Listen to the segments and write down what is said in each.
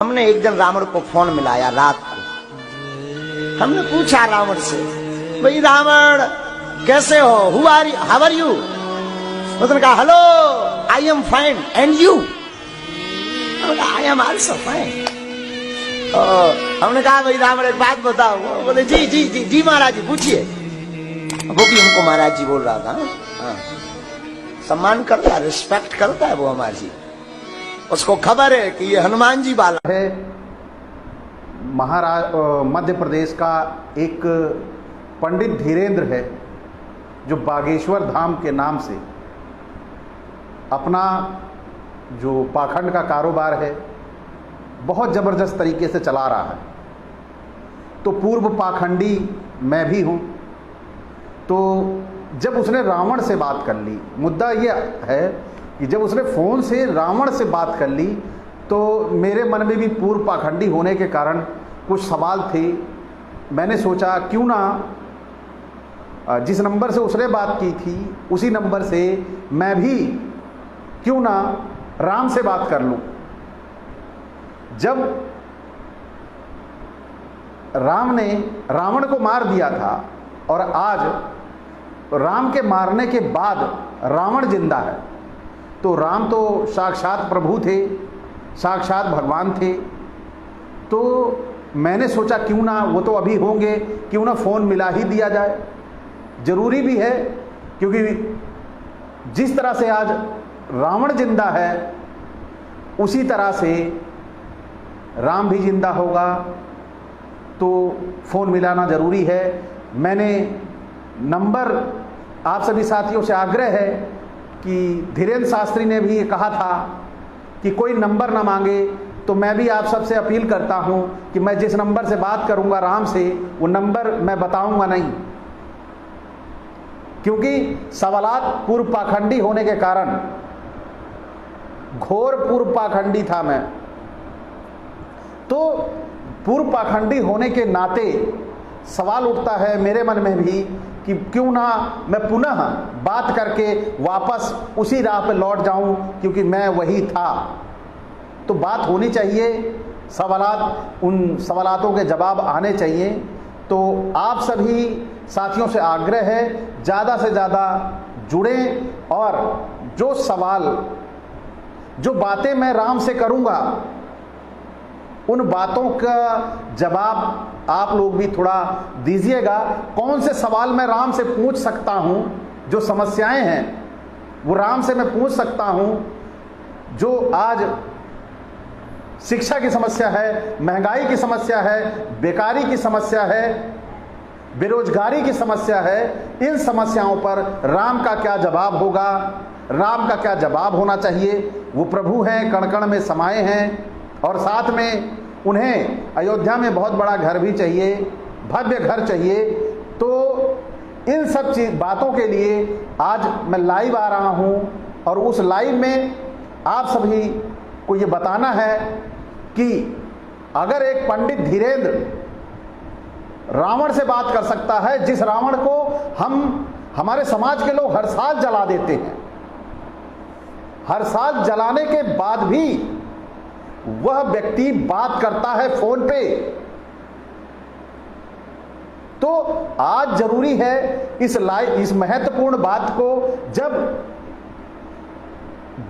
हमने एक दिन रावण को फोन मिलाया रात को। हमने पूछा रावण से, भाई रावण कैसे हो, हाउ आर यू? उसने कहा hello I am fine and you? I am also fine. हमने कहा भाई रावण एक बात बताओ। बोले जी जी जी जी महाराज जी पूछिए। वो भी हमको महाराज जी बोल रहा था। हाँ, सम्मान करता है, रिस्पेक्ट करता है वो हमारी जी। उसको खबर है कि ये हनुमान जी वाला है। मध्य प्रदेश का एक पंडित धीरेन्द्र है जो बागेश्वर धाम के नाम से अपना जो पाखंड का कारोबार है बहुत ज़बरदस्त तरीके से चला रहा है। तो पूर्व पाखंडी मैं भी हूँ। तो जब उसने रावण से बात कर ली, मुद्दा यह है कि जब उसने फ़ोन से रावण से बात कर ली तो मेरे मन में भी पूर्व पाखंडी होने के कारण कुछ सवाल थे। मैंने सोचा क्यों ना जिस नंबर से उसने बात की थी उसी नंबर से मैं भी क्यों ना राम से बात कर लूं। जब राम ने रावण को मार दिया था और आज राम के मारने के बाद रावण जिंदा है, तो राम तो साक्षात प्रभु थे, साक्षात भगवान थे। तो मैंने सोचा क्यों ना, वो तो अभी होंगे, क्यों ना फ़ोन मिला ही दिया जाए। ज़रूरी भी है क्योंकि जिस तरह से आज रावण जिंदा है उसी तरह से राम भी जिंदा होगा, तो फ़ोन मिलाना ज़रूरी है। मैंने नंबर आप सभी साथियों से आग्रह है कि धीरेन्द्र शास्त्री ने भी ये कहा था कि कोई नंबर ना मांगे, तो मैं भी आप सबसे अपील करता हूं कि मैं जिस नंबर से बात करूंगा राम से, वो नंबर मैं बताऊंगा नहीं, क्योंकि सवालात पूर्व पाखंडी होने के कारण, घोर पूर्व पाखंडी था मैं। तो पूर्व पाखंडी होने के नाते सवाल उठता है मेरे मन में भी कि क्यों ना मैं पुनः बात करके वापस उसी राह पर लौट जाऊं, क्योंकि मैं वही था। तो बात होनी चाहिए, सवालात, उन सवालातों के जवाब आने चाहिए। तो आप सभी साथियों से आग्रह है ज़्यादा से ज़्यादा जुड़ें और जो सवाल, जो बातें मैं राम से करूँगा उन बातों का जवाब आप लोग भी थोड़ा दीजिएगा। कौन से सवाल मैं राम से पूछ सकता हूं, जो समस्याएं हैं वो राम से मैं पूछ सकता हूं। जो आज शिक्षा की समस्या है, महंगाई की समस्या है, बेकारी की समस्या है, बेरोजगारी की समस्या है, इन समस्याओं पर राम का क्या जवाब होगा, राम का क्या जवाब होना चाहिए। वो प्रभु हैं, कण कण में समाये हैं, और साथ में उन्हें अयोध्या में बहुत बड़ा घर भी चाहिए, भव्य घर चाहिए। तो इन सब बातों के लिए आज मैं लाइव आ रहा हूं और उस लाइव में आप सभी को ये बताना है कि अगर एक पंडित धीरेन्द्र रावण से बात कर सकता है, जिस रावण को हमारे समाज के लोग हर साल जला देते हैं, हर साल जलाने के बाद भी वह व्यक्ति बात करता है फोन पे, तो आज जरूरी है इस महत्वपूर्ण बात को, जब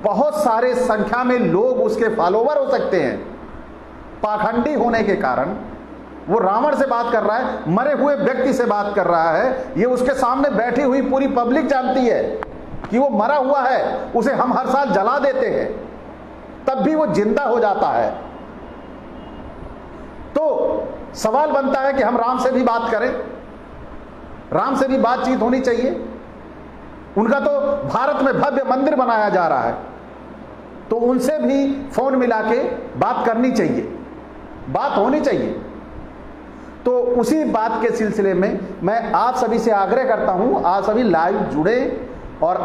बहुत सारे संख्या में लोग उसके फॉलोवर हो सकते हैं, पाखंडी होने के कारण वो रावण से बात कर रहा है, मरे हुए व्यक्ति से बात कर रहा है। ये उसके सामने बैठी हुई पूरी पब्लिक जानती है कि वो मरा हुआ है, उसे हम हर साल जला देते हैं, तब भी वो जिंदा हो जाता है। तो सवाल बनता है कि हम राम से भी बात करें, राम से भी बातचीत होनी चाहिए। उनका तो भारत में भव्य मंदिर बनाया जा रहा है, तो उनसे भी फोन मिला के बात करनी चाहिए, बात होनी चाहिए। तो उसी बात के सिलसिले में मैं आप सभी से आग्रह करता हूं, आप सभी लाइव जुड़े और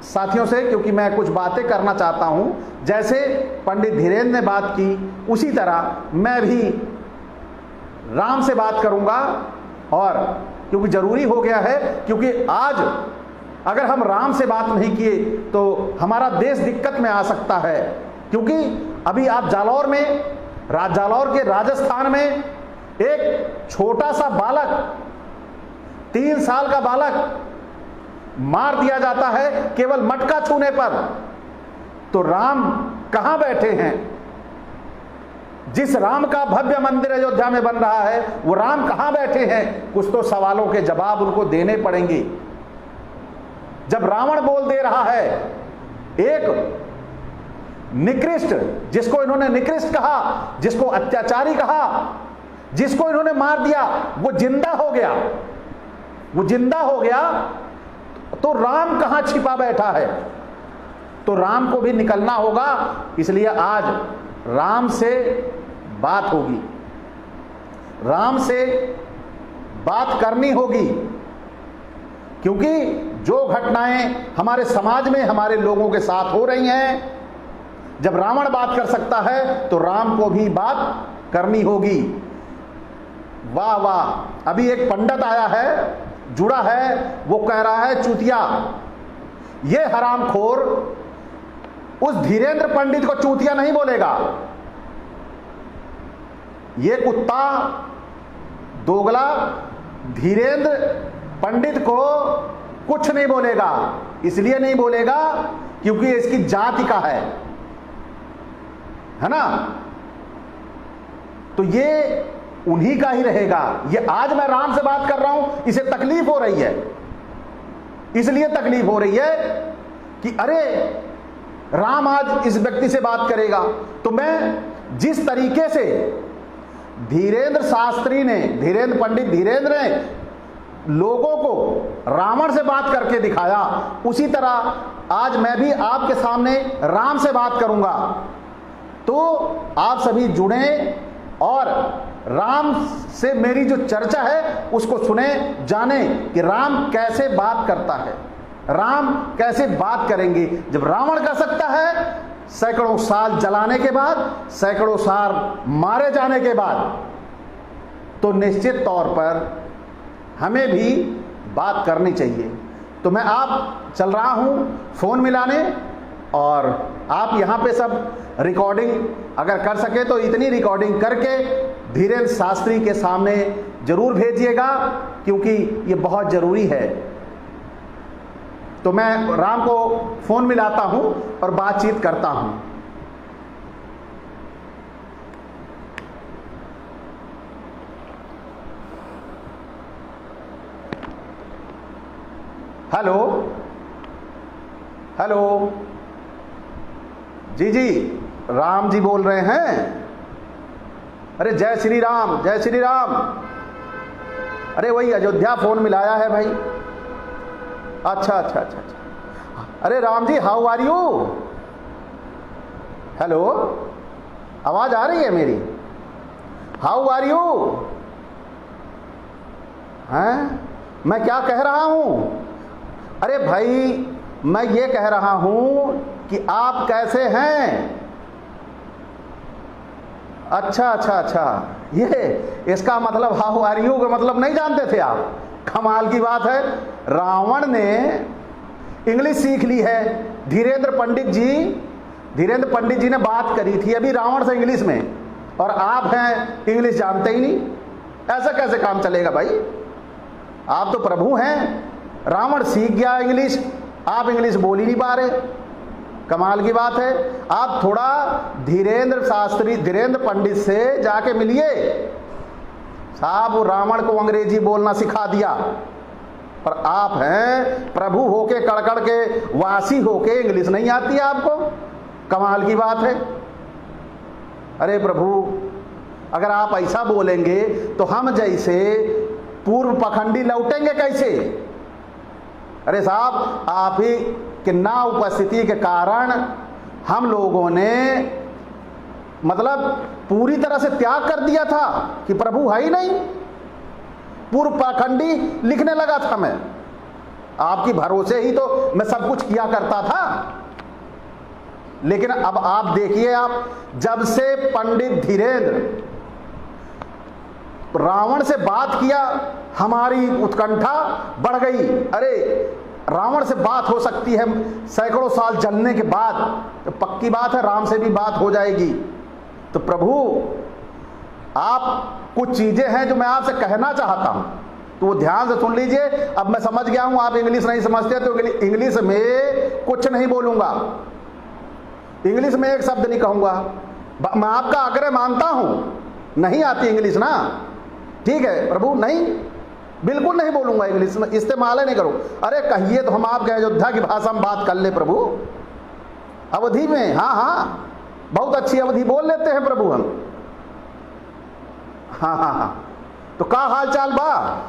साथियों से, क्योंकि मैं कुछ बातें करना चाहता हूं। जैसे पंडित धीरेन्द्र ने बात की उसी तरह मैं भी राम से बात करूंगा, और क्योंकि जरूरी हो गया है, क्योंकि आज अगर हम राम से बात नहीं किए तो हमारा देश दिक्कत में आ सकता है। क्योंकि अभी आप जालौर में जालौर के राजस्थान में एक छोटा सा बालक, 3 साल का बालक मार दिया जाता है केवल मटका छूने पर। तो राम कहां बैठे हैं? जिस राम का भव्य मंदिर अयोध्या में बन रहा है, वो राम कहां बैठे हैं? कुछ तो सवालों के जवाब उनको देने पड़ेंगे। जब रावण बोल दे रहा है, एक निकृष्ट, जिसको इन्होंने निकृष्ट कहा, जिसको अत्याचारी कहा, जिसको इन्होंने मार दिया, वो जिंदा हो गया, वो जिंदा हो गया, तो राम कहां छिपा बैठा है? तो राम को भी निकलना होगा। इसलिए आज राम से बात होगी, राम से बात करनी होगी, क्योंकि जो घटनाएं हमारे समाज में हमारे लोगों के साथ हो रही हैं, जब रावण बात कर सकता है तो राम को भी बात करनी होगी। वाह वाह, अभी एक पंडित आया है, जुड़ा है, वो कह रहा है चूतिया। ये हरामखोर उस धीरेन्द्र पंडित को चूतिया नहीं बोलेगा। ये कुत्ता दोगला धीरेन्द्र पंडित को कुछ नहीं बोलेगा। इसलिए नहीं बोलेगा क्योंकि इसकी जाति का है ना। तो ये उन्हीं का ही रहेगा। ये आज मैं राम से बात कर रहा हूं, इसे तकलीफ हो रही है, इसलिए तकलीफ हो रही है कि अरे राम आज इस व्यक्ति से बात करेगा। तो मैं जिस तरीके से धीरेन्द्र शास्त्री ने, धीरेन्द्र पंडित धीरेन्द्र ने लोगों को रावण से बात करके दिखाया, उसी तरह आज मैं भी आपके सामने राम से बात करूंगा। तो आप सभी जुड़े और राम से मेरी जो चर्चा है उसको सुने, जाने कि राम कैसे बात करता है, राम कैसे बात करेंगे। जब रावण कर सकता है सैकड़ों साल जलाने के बाद, सैकड़ों साल मारे जाने के बाद, तो निश्चित तौर पर हमें भी बात करनी चाहिए। तो मैं आप चल रहा हूं फोन मिलाने, और आप यहां पे सब रिकॉर्डिंग अगर कर सके तो इतनी रिकॉर्डिंग करके धीरेन्द्र शास्त्री के सामने जरूर भेजिएगा, क्योंकि ये बहुत जरूरी है। तो मैं राम को फोन मिलाता हूं और बातचीत करता हूं। हेलो हेलो, जी जी, राम जी बोल रहे हैं। अरे जय श्री राम, जय श्री राम। अरे वही अयोध्या फोन मिलाया है भाई। अच्छा अच्छा अच्छा अच्छा। अरे Ram ji, how are you? Hello, आवाज आ रही है मेरी? How are you? हैं, मैं क्या कह रहा हूं? अरे भाई, मैं ये कह रहा हूं कि आप कैसे हैं? अच्छा अच्छा अच्छा, ये इसका मतलब हाउ आर यू का मतलब नहीं जानते थे आप? कमाल की बात है, रावण ने इंग्लिश सीख ली है। धीरेन्द्र पंडित जी ने बात करी थी अभी रावण से इंग्लिश में, और आप हैं इंग्लिश जानते ही नहीं। ऐसा कैसे काम चलेगा भाई? आप तो प्रभु हैं, रावण सीख गया इंग्लिश, आप इंग्लिश बोल ही नहीं पा रहे। कमाल की बात है। आप थोड़ा धीरेन्द्र पंडित से जाके मिलिए। साहब, वो रावण को अंग्रेजी बोलना सिखा दिया, और आप हैं प्रभु होके, कड़कड़ के वासी होके इंग्लिश नहीं आती है आपको। कमाल की बात है। अरे प्रभु, अगर आप ऐसा बोलेंगे तो हम जैसे पूर्व पखंडी लौटेंगे कैसे? अरे साहब, आप ही कि ना उपस्थिति के कारण हम लोगों ने मतलब पूरी तरह से त्याग कर दिया था कि प्रभु है ही नहीं। पूर्व पाखंडी लिखने लगा था मैं, आपकी भरोसे ही तो मैं सब कुछ किया करता था। लेकिन अब आप देखिए, आप जब से पंडित धीरेन्द्र रावण से बात किया, हमारी उत्कंठा बढ़ गई। अरे रावण से बात हो सकती है सैकड़ों साल जलने के बाद, तो पक्की बात है राम से भी बात हो जाएगी। तो प्रभु आप कुछ चीजें हैं जो मैं आपसे कहना चाहता हूं, तो वो ध्यान से सुन लीजिए। अब मैं समझ गया हूं आप इंग्लिश नहीं समझते, तो इंग्लिश में कुछ नहीं बोलूंगा, इंग्लिश में एक शब्द नहीं कहूंगा। मैं आपका आग्रह मानता हूं, नहीं आती इंग्लिश ना, ठीक है प्रभु, नहीं बिल्कुल नहीं बोलूंगा, इंग्लिश में इस्तेमाल ही नहीं करूं। अरे कहिए तो हम आपके अयोध्या की भाषा में बात कर ले प्रभु, अवधि में। हाँ हाँ, बहुत अच्छी अवधि बोल लेते हैं प्रभु हम। हाँ हाँ हाँ, तो का हाल चाल बा?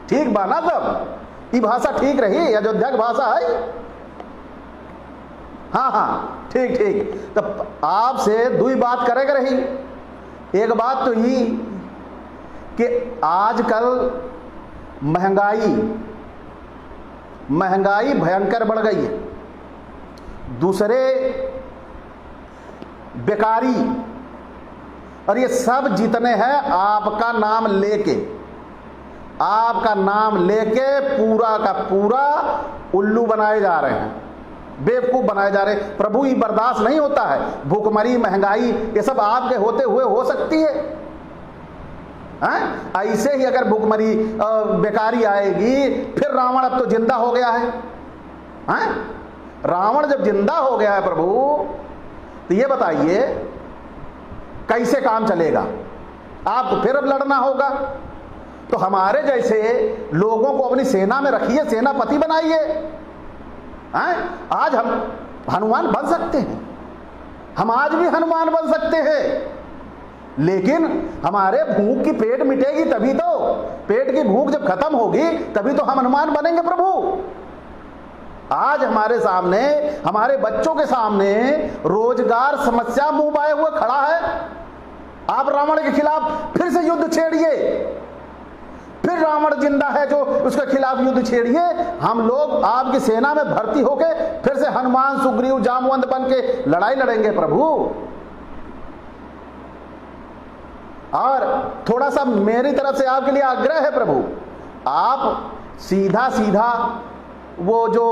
ठीक बा ना? सब ये भाषा ठीक रही, अयोध्या की भाषा है। हाँ हाँ, ठीक ठीक। तब आपसे दुई बात करेगा रही। एक बात तो ये कि आजकल महंगाई भयंकर बढ़ गई है। दूसरे बेकारी, और ये सब जितने हैं आपका नाम लेके पूरा का पूरा उल्लू बनाए जा रहे हैं, बेवकूफ बनाए जा रहे हैं। प्रभु ये बर्दाश्त नहीं होता है। भूखमरी, महंगाई, ये सब आपके होते हुए हो सकती है? ऐसे ही अगर भूखमरी बेकारी आएगी, फिर रावण अब तो जिंदा हो गया है। रावण जब जिंदा हो गया है प्रभु, तो ये बताइए कैसे काम चलेगा? आपको फिर अब लड़ना होगा। तो हमारे जैसे लोगों को अपनी सेना में रखिए, सेनापति बनाइए। आज हम हनुमान बन सकते हैं, हम आज भी हनुमान बन सकते हैं, लेकिन हमारे भूख की पेट मिटेगी तभी तो, पेट की भूख जब खत्म होगी तभी तो हम हनुमान बनेंगे प्रभु। आज हमारे सामने, हमारे बच्चों के सामने रोजगार समस्या मुंह बाए हुए खड़ा है। आप रावण के खिलाफ फिर से युद्ध छेड़िए, फिर रावण जिंदा है जो उसके खिलाफ युद्ध छेड़िए। हम लोग आपकी सेना में भर्ती होके फिर से हनुमान, सुग्रीव, जामवंत बन के लड़ाई लड़ेंगे प्रभु। और थोड़ा सा मेरी तरफ से आपके लिए आग्रह है प्रभु, आप सीधा सीधा वो जो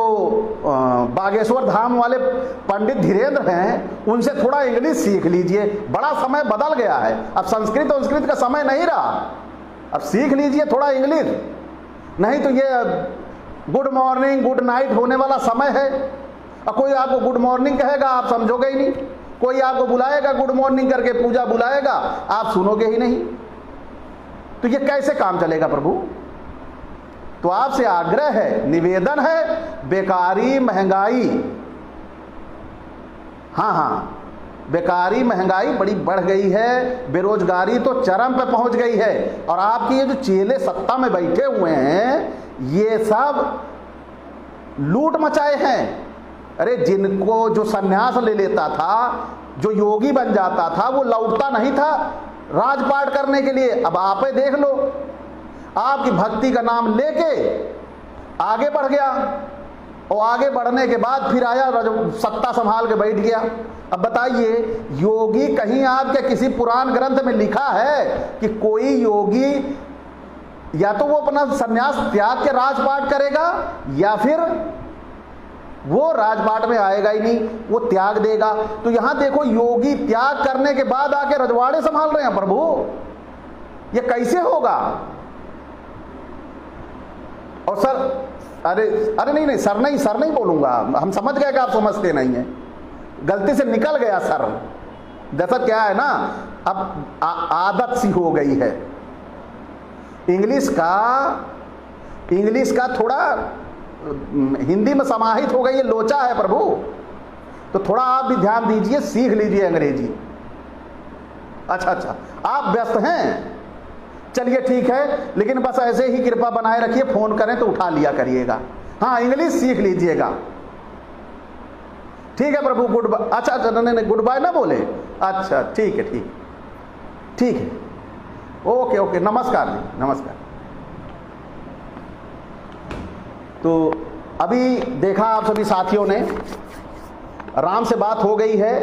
बागेश्वर धाम वाले पंडित धीरेन्द्र हैं, उनसे थोड़ा इंग्लिश सीख लीजिए। बड़ा समय बदल गया है, अब संस्कृत का समय नहीं रहा। अब सीख लीजिए थोड़ा इंग्लिश, नहीं तो ये गुड मॉर्निंग, गुड नाइट होने वाला समय है। अब कोई आपको गुड मॉर्निंग कहेगा, आप समझोगे ही नहीं। कोई आपको बुलाएगा गुड मॉर्निंग करके, पूजा बुलाएगा, आप सुनोगे ही नहीं। तो ये कैसे काम चलेगा प्रभु? तो आपसे आग्रह है, निवेदन है, बेकारी, महंगाई, हाँ हाँ, बेकारी, महंगाई बड़ी बढ़ गई है, बेरोजगारी तो चरम पे पहुंच गई है। और आपके ये जो चेले सत्ता में बैठे हुए हैं, ये सब लूट मचाए हैं। अरे जिनको जो सन्यास ले लेता था, जो योगी बन जाता था, वो लौटता नहीं था राजपाट करने के लिए। अब आप ही देख लो, आपकी भक्ति का नाम लेके आगे बढ़ गया, और आगे बढ़ने के बाद फिर आया सत्ता संभाल के बैठ गया। अब बताइए, योगी कहीं आपके किसी पुराण ग्रंथ में लिखा है कि कोई योगी या तो वो अपना सन्यास त्याग के राजपाट करेगा, या फिर वो राजपाट में आएगा ही नहीं, वो त्याग देगा। तो यहां देखो, योगी त्याग करने के बाद आके रजवाड़े संभाल रहे हैं प्रभु, ये कैसे होगा? और सर, अरे नहीं सर नहीं बोलूंगा, हम समझ गए कि आप समझते नहीं हैं, गलती से निकल गया सर। जैसा क्या है ना, अब आदत सी हो गई है इंग्लिश का थोड़ा हिंदी में समाहित हो गई है, लोचा है प्रभु। तो थोड़ा आप भी ध्यान दीजिए, सीख लीजिए अंग्रेजी। अच्छा, आप व्यस्त हैं, चलिए ठीक है, लेकिन बस ऐसे ही कृपा बनाए रखिए, फोन करें तो उठा लिया करिएगा। हाँ, इंग्लिश सीख लीजिएगा, ठीक है प्रभु। Good bye. अच्छा, नहीं गुड बाय ना बोले, अच्छा ठीक है, ओके, नमस्कार जी, नमस्कार। तो अभी देखा आप सभी साथियों ने, राम से बात हो गई है,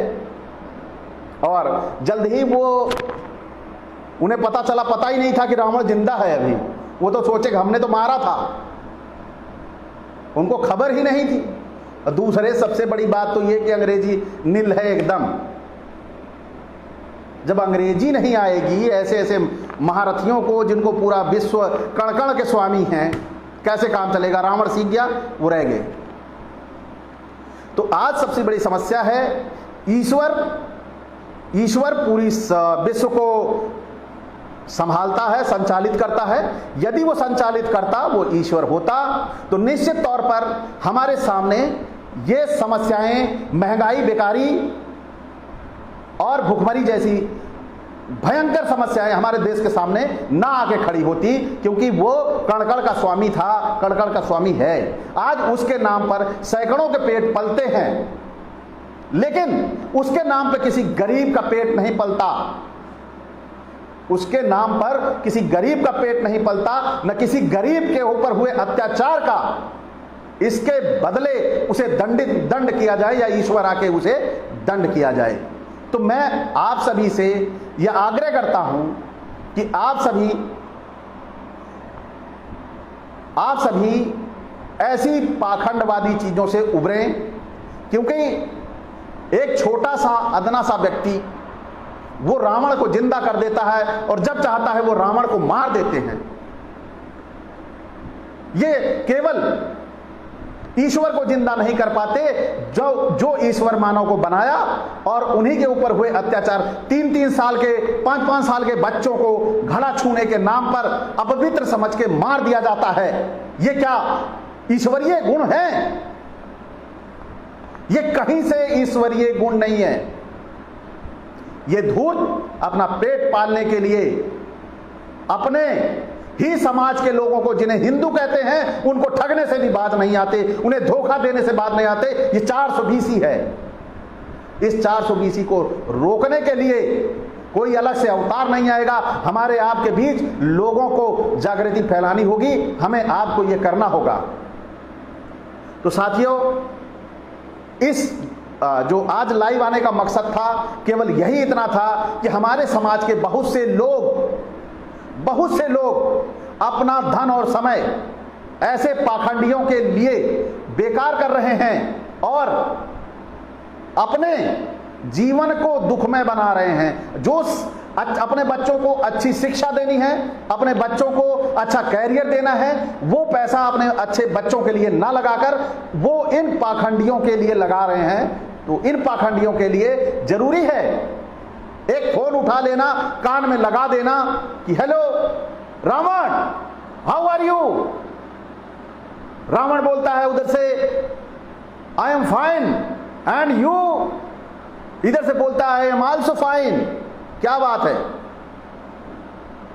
और जल्द ही वो, उन्हें पता ही नहीं था कि रावण जिंदा है अभी। वो तो सोचे कि हमने तो मारा था, उनको खबर ही नहीं थी। और दूसरे सबसे बड़ी बात तो ये कि अंग्रेजी नील है एकदम, जब अंग्रेजी नहीं आएगी, ऐसे ऐसे महारथियों को जिनको पूरा विश्व कण कण के स्वामी हैं, कैसे काम चलेगा? रावण सीख गया, वो रह गए। तो आज सबसे बड़ी समस्या है ईश्वर पूरी विश्व को संभालता है, संचालित करता है। यदि वो संचालित करता, वो ईश्वर होता, तो निश्चित तौर पर हमारे सामने ये समस्याएं, महंगाई, बेकारी और भुखमरी जैसी भयंकर समस्याएं हमारे देश के सामने ना आके खड़ी होती, क्योंकि वो कणकण का स्वामी था, कणकण का स्वामी है। आज उसके नाम पर सैकड़ों के पेट पलते हैं, लेकिन उसके नाम पर किसी गरीब का पेट नहीं पलता। उसके नाम पर किसी गरीब का पेट नहीं पलता, न किसी गरीब के ऊपर हुए अत्याचार का इसके बदले उसे दंड किया जाए या ईश्वर आके उसे दंड किया जाए। तो मैं आप सभी से यह आग्रह करता हूं कि आप सभी ऐसी पाखंडवादी चीजों से उबरें, क्योंकि एक छोटा सा अदना सा व्यक्ति वो रावण को जिंदा कर देता है और जब चाहता है वो रावण को मार देते हैं। ये केवल ईश्वर को जिंदा नहीं कर पाते, जो ईश्वर मानव को बनाया और उन्हीं के ऊपर हुए अत्याचार, 3-3 साल के 5-5 साल के बच्चों को घड़ा छूने के नाम पर अपवित्र समझ के मार दिया जाता है। ये क्या ईश्वरीय गुण है? ये कहीं से ईश्वरीय गुण नहीं है। ये धूर्त अपना पेट पालने के लिए अपने ही समाज के लोगों को, जिन्हें हिंदू कहते हैं, उनको ठगने से भी बात नहीं आते, उन्हें धोखा देने से बात नहीं आते। ये 420 है। इस 420 को रोकने के लिए कोई अलग से अवतार नहीं आएगा। हमारे आपके बीच लोगों को जागृति फैलानी होगी, हमें आपको ये करना होगा। तो साथियों, इस जो आज लाइव आने का मकसद था, केवल यही इतना था कि हमारे समाज के बहुत से लोग अपना धन और समय ऐसे पाखंडियों के लिए बेकार कर रहे हैं और अपने जीवन को दुखमय बना रहे हैं। जो अपने बच्चों को अच्छी शिक्षा देनी है, अपने बच्चों को अच्छा कैरियर देना है, वो पैसा अपने अच्छे बच्चों के लिए ना लगाकर वो इन पाखंडियों के लिए लगा रहे हैं। तो इन पाखंडियों के लिए जरूरी है एक फोन उठा लेना, कान में लगा देना कि hello Ravan, how are you. Ravan बोलता है उधर से I am fine and you, इधर से बोलता है आई एम आल्सो फाइन। क्या बात है?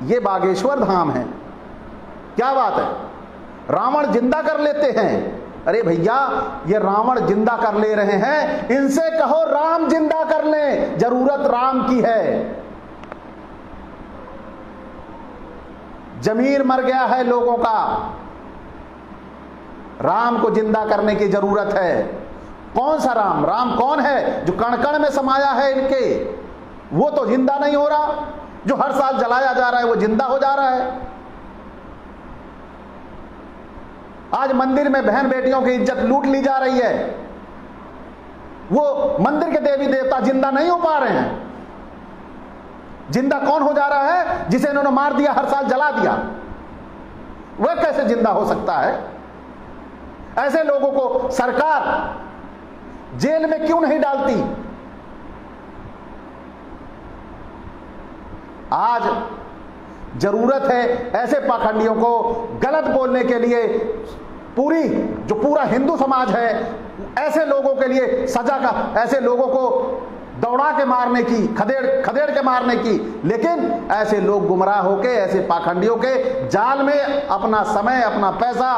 ये बागेश्वर धाम है। क्या बात है? रावण जिंदा कर लेते हैं। अरे भैया, ये रावण जिंदा कर ले रहे हैं, इनसे कहो राम जिंदा कर ले, जरूरत राम की है। जमीर मर गया है लोगों का, राम को जिंदा करने की जरूरत है। कौन सा राम? राम कौन है? जो कण कण में समाया है इनके, वो तो जिंदा नहीं हो रहा। जो हर साल जलाया जा रहा है वो जिंदा हो जा रहा है। आज मंदिर में बहन बेटियों की इज्जत लूट ली जा रही है। वो मंदिर के देवी देवता जिंदा नहीं हो पा रहे हैं। जिंदा कौन हो जा रहा है? जिसे इन्होंने मार दिया, हर साल जला दिया, वह कैसे जिंदा हो सकता है? ऐसे लोगों को सरकार जेल में क्यों नहीं डालती? आज जरूरत है ऐसे पाखंडियों को गलत बोलने के लिए। पूरा हिंदू समाज है ऐसे लोगों के लिए सजा का, ऐसे लोगों को दौड़ा के मारने की, खदेड़ के मारने की। लेकिन ऐसे लोग गुमराह होके, ऐसे पाखंडियों के जाल में अपना समय, अपना पैसा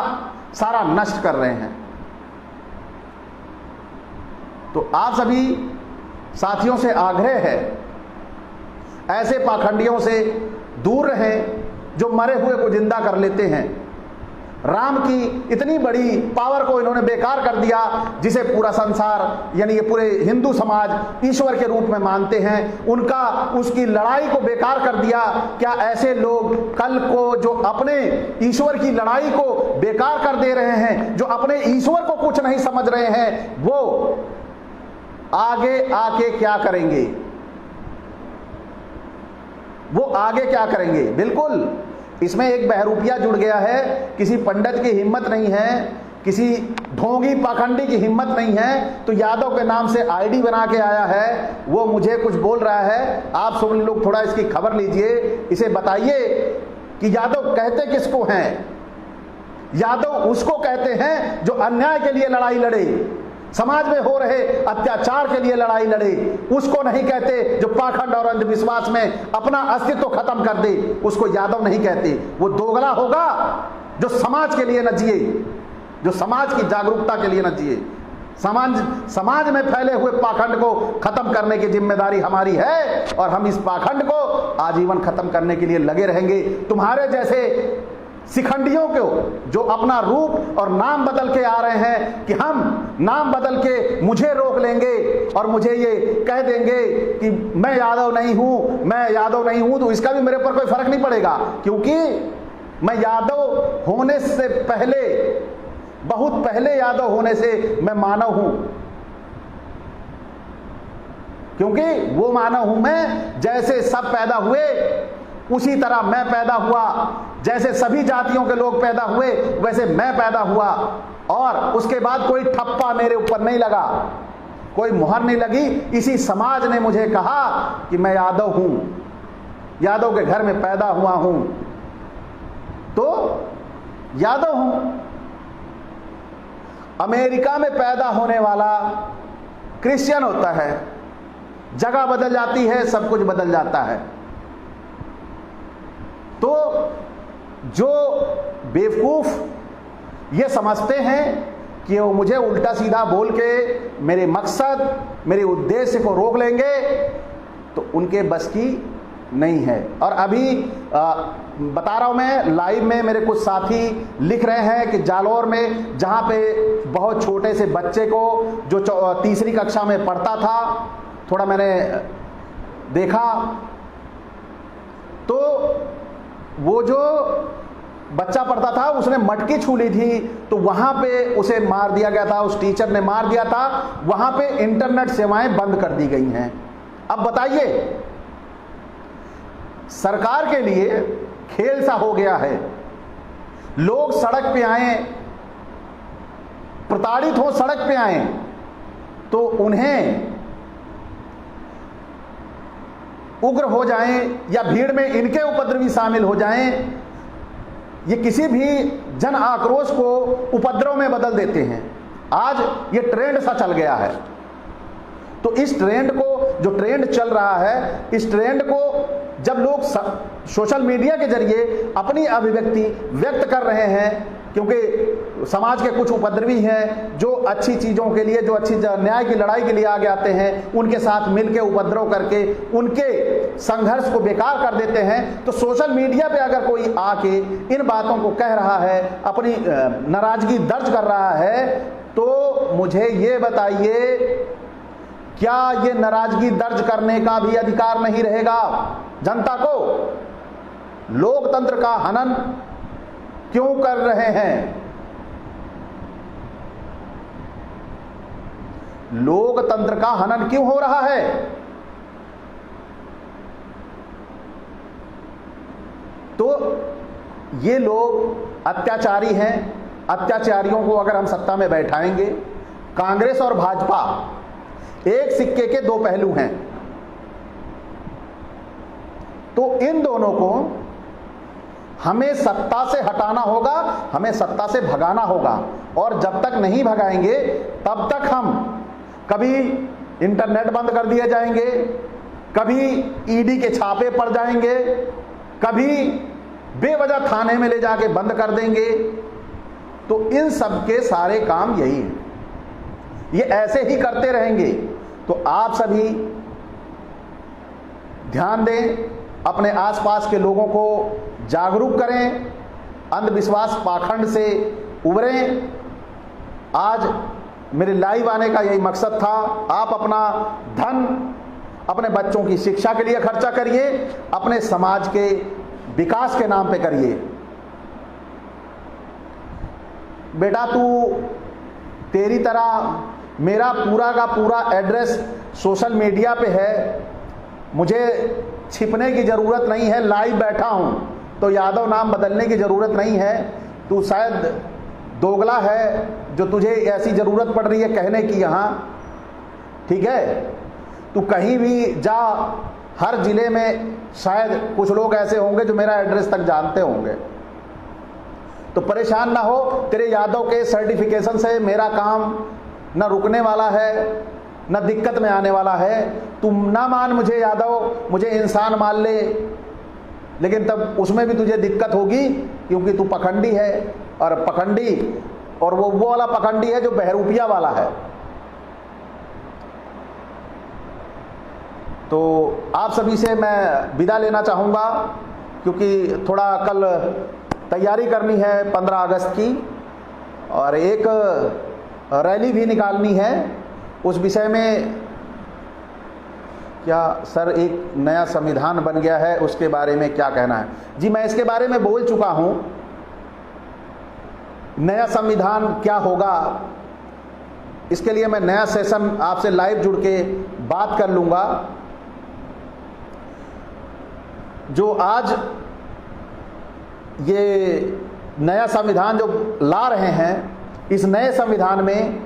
सारा नष्ट कर रहे हैं। तो आप सभी साथियों से आग्रह है, ऐसे पाखंडियों से दूर रहें जो मरे हुए को जिंदा कर लेते हैं। राम की इतनी बड़ी पावर को इन्होंने बेकार कर दिया, जिसे पूरा संसार यानी ये पूरे हिंदू समाज ईश्वर के रूप में मानते हैं, उसकी लड़ाई को बेकार कर दिया। क्या ऐसे लोग कल को जो अपने ईश्वर की लड़ाई को बेकार कर दे रहे हैं, जो अपने ईश्वर को कुछ नहीं समझ रहे हैं, वो आगे आके क्या करेंगे? वो आगे क्या करेंगे। बिल्कुल इसमें एक बहरूपिया जुड़ गया है, किसी पंडित की हिम्मत नहीं है, किसी ढोंगी पाखंडी की हिम्मत नहीं है, तो यादव के नाम से आईडी बना के आया है, वो मुझे कुछ बोल रहा है। आप सब लोग थोड़ा इसकी खबर लीजिए, इसे बताइए कि यादव कहते किसको हैं। यादव उसको कहते हैं जो अन्याय के लिए लड़ाई लड़े, समाज में हो रहे अत्याचार के लिए लड़ाई लड़े। उसको नहीं कहते जो पाखंड और अंधविश्वास में अपना अस्तित्व खत्म कर दे, उसको यादव नहीं कहते। वो दोगला होगा जो समाज के लिए न जिए, जो समाज की जागरूकता के लिए न जिए। समाज में फैले हुए पाखंड को खत्म करने की जिम्मेदारी हमारी है और हम इस पाखंड को आजीवन खत्म करने के लिए लगे रहेंगे। तुम्हारे जैसे शिखंडियों को जो अपना रूप और नाम बदल के आ रहे हैं कि हम नाम बदल के मुझे रोक लेंगे और मुझे ये कह देंगे कि मैं यादव नहीं हूं, मैं यादव नहीं हूं, तो इसका भी मेरे पर कोई फर्क नहीं पड़ेगा, क्योंकि मैं यादव होने से पहले, बहुत पहले यादव होने से मैं मानव हूं। क्योंकि वो मानव हूं मैं, जैसे सब पैदा हुए उसी तरह मैं पैदा हुआ, जैसे सभी जातियों के लोग पैदा हुए वैसे मैं पैदा हुआ। और उसके बाद कोई ठप्पा मेरे ऊपर नहीं लगा, कोई मुहर नहीं लगी। इसी समाज ने मुझे कहा कि मैं यादव हूं, यादव के घर में पैदा हुआ हूं, तो यादव हूं। अमेरिका में पैदा होने वाला क्रिश्चियन होता है, जगह बदल जाती है, सब कुछ बदल जाता है। तो जो बेवकूफ ये समझते हैं कि वो मुझे उल्टा सीधा बोल के मेरे मकसद, मेरे उद्देश्य को रोक लेंगे, तो उनके बस की नहीं है। और अभी बता रहा हूं मैं, लाइव में मेरे कुछ साथी लिख रहे हैं कि जालौर में, जहां पे बहुत छोटे से बच्चे को जो तीसरी कक्षा में पढ़ता था, थोड़ा मैंने देखा, तो वो जो बच्चा पढ़ता था उसने मटकी छू ली थी, तो वहां पे उसे मार दिया गया था, उस टीचर ने मार दिया था। वहां पे इंटरनेट सेवाएं बंद कर दी गई हैं। अब बताइए, सरकार के लिए खेल सा हो गया है, लोग सड़क पे आए, प्रताड़ित हो सड़क पे आए, तो उन्हें उग्र हो जाएं या भीड़ में इनके उपद्रवी शामिल हो जाएं, ये किसी भी जन आक्रोश को उपद्रव में बदल देते हैं। आज ये ट्रेंड सा चल गया है। तो इस ट्रेंड को, जो ट्रेंड चल रहा है, इस ट्रेंड को जब लोग सोशल मीडिया के जरिए अपनी अभिव्यक्ति व्यक्त कर रहे हैं, क्योंकि समाज के कुछ उपद्रवी हैं जो अच्छी चीज़ों के लिए, जो अच्छी न्याय की लड़ाई के लिए आगे आते हैं, उनके साथ मिलकर उपद्रव करके उनके संघर्ष को बेकार कर देते हैं। तो सोशल मीडिया पे अगर कोई आके इन बातों को कह रहा है, अपनी नाराजगी दर्ज कर रहा है, तो मुझे ये बताइए, क्या ये नाराजगी दर्ज करने का भी अधिकार नहीं रहेगा जनता को? लोकतंत्र का हनन क्यों कर रहे हैं? लोकतंत्र का हनन क्यों हो रहा है? तो ये लोग अत्याचारी हैं। अत्याचारियों को अगर हम सत्ता में बैठाएंगे, कांग्रेस और भाजपा एक सिक्के के दो पहलू हैं, तो इन दोनों को हमें सत्ता से हटाना होगा, हमें सत्ता से भगाना होगा। और जब तक नहीं भगाएंगे तब तक हम कभी इंटरनेट बंद कर दिए जाएंगे, कभी ईडी के छापे पड़ जाएंगे, कभी बेवजह थाने में ले जाके बंद कर देंगे। तो इन सब के सारे काम यही हैं, ये ऐसे ही करते रहेंगे। तो आप सभी ध्यान दें, अपने आसपास के लोगों को जागरूक करें, अंधविश्वास पाखंड से उबरें। आज मेरे लाइव आने का यही मकसद था। आप अपना धन अपने बच्चों की शिक्षा के लिए खर्चा करिए, अपने समाज के विकास के नाम पे करिए। बेटा, तेरी तरह मेरा पूरा का पूरा एड्रेस सोशल मीडिया पे है, मुझे छिपने की ज़रूरत नहीं है, लाइव बैठा हूँ, तो यादव नाम बदलने की ज़रूरत नहीं है। तू शायद दोगला है जो तुझे ऐसी ज़रूरत पड़ रही है कहने की यहाँ, ठीक है। तू कहीं भी जा, हर ज़िले में शायद कुछ लोग ऐसे होंगे जो मेरा एड्रेस तक जानते होंगे, तो परेशान ना हो। तेरे यादव के सर्टिफिकेशन से मेरा काम न रुकने वाला है, न दिक्कत में आने वाला है। तुम ना मान मुझे यादव, मुझे इंसान मान ले, लेकिन तब उसमें भी तुझे दिक्कत होगी, क्योंकि तू पखंडी है। और पखंडी, और वो वाला पखंडी है जो बहरूपिया वाला है। तो आप सभी से मैं विदा लेना चाहूँगा, क्योंकि थोड़ा कल तैयारी करनी है 15 अगस्त की, और एक रैली भी निकालनी है। उस विषय में क्या सर एक नया संविधान बन गया है, उसके बारे में क्या कहना है? जी, मैं इसके बारे में बोल चुका हूँ। नया संविधान क्या होगा, इसके लिए मैं नया सेशन आपसे लाइव जुड़ के बात कर लूँगा। जो आज ये नया संविधान जो ला रहे हैं, इस नए संविधान में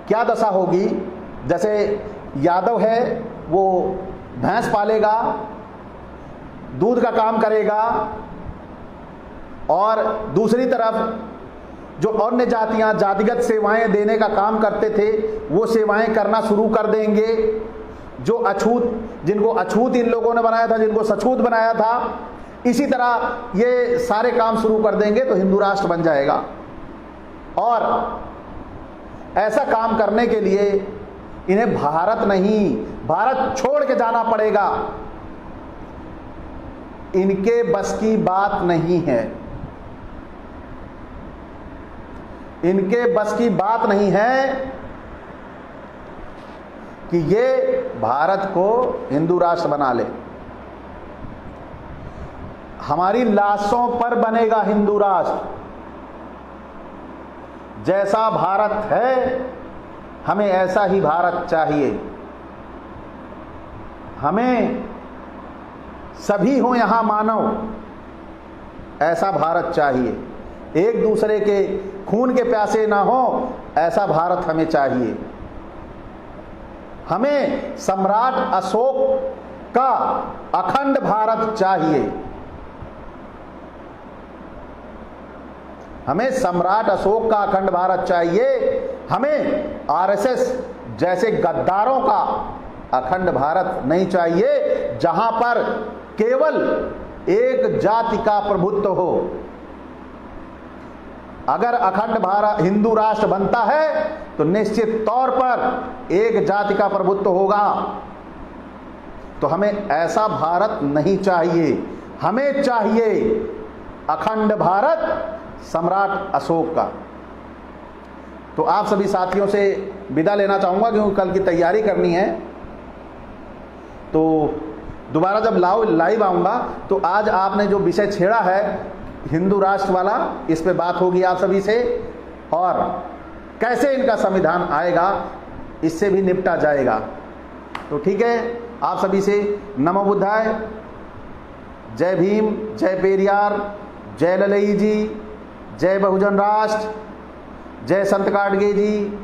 क्या दशा होगी। जैसे यादव है वो भैंस पालेगा, दूध का काम करेगा, और दूसरी तरफ जो अन्य जातियां जातिगत सेवाएं देने का काम करते थे वो सेवाएं करना शुरू कर देंगे। जो अछूत, जिनको अछूत इन लोगों ने बनाया था, जिनको सछूत बनाया था, इसी तरह ये सारे काम शुरू कर देंगे, तो हिंदू राष्ट्र बन जाएगा। और ऐसा काम करने के लिए इन्हें भारत नहीं, भारत छोड़ के जाना पड़ेगा। इनके बस की बात नहीं है, इनके बस की बात नहीं है कि ये भारत को हिंदू राष्ट्र बना ले। हमारी लाशों पर बनेगा हिंदू राष्ट्र। जैसा भारत है, हमें ऐसा ही भारत चाहिए। हमें सभी हो यहां मानव, ऐसा भारत चाहिए। एक दूसरे के खून के प्यासे ना हो, ऐसा भारत हमें चाहिए। हमें सम्राट अशोक का अखंड भारत चाहिए। हमें सम्राट अशोक का अखंड भारत चाहिए। हमें आरएसएस जैसे गद्दारों का अखंड भारत नहीं चाहिए, जहां पर केवल एक जाति का प्रभुत्व हो। अगर अखंड भारत हिंदू राष्ट्र बनता है तो निश्चित तौर पर एक जाति का प्रभुत्व होगा। तो हमें ऐसा भारत नहीं चाहिए, हमें चाहिए अखंड भारत सम्राट अशोक का। तो आप सभी साथियों से विदा लेना चाहूँगा, क्योंकि कल की तैयारी करनी है। तो दोबारा जब लाइव आऊँगा तो आज आपने जो विषय छेड़ा है हिंदू राष्ट्र वाला, इस पे बात होगी आप सभी से, और कैसे इनका संविधान आएगा इससे भी निपटा जाएगा। तो ठीक है, आप सभी से नमो बुद्धाय, जय भीम, जय पेरियार, जय ललई जी, जय बहुजन राष्ट्र, जय संत काडगे जी,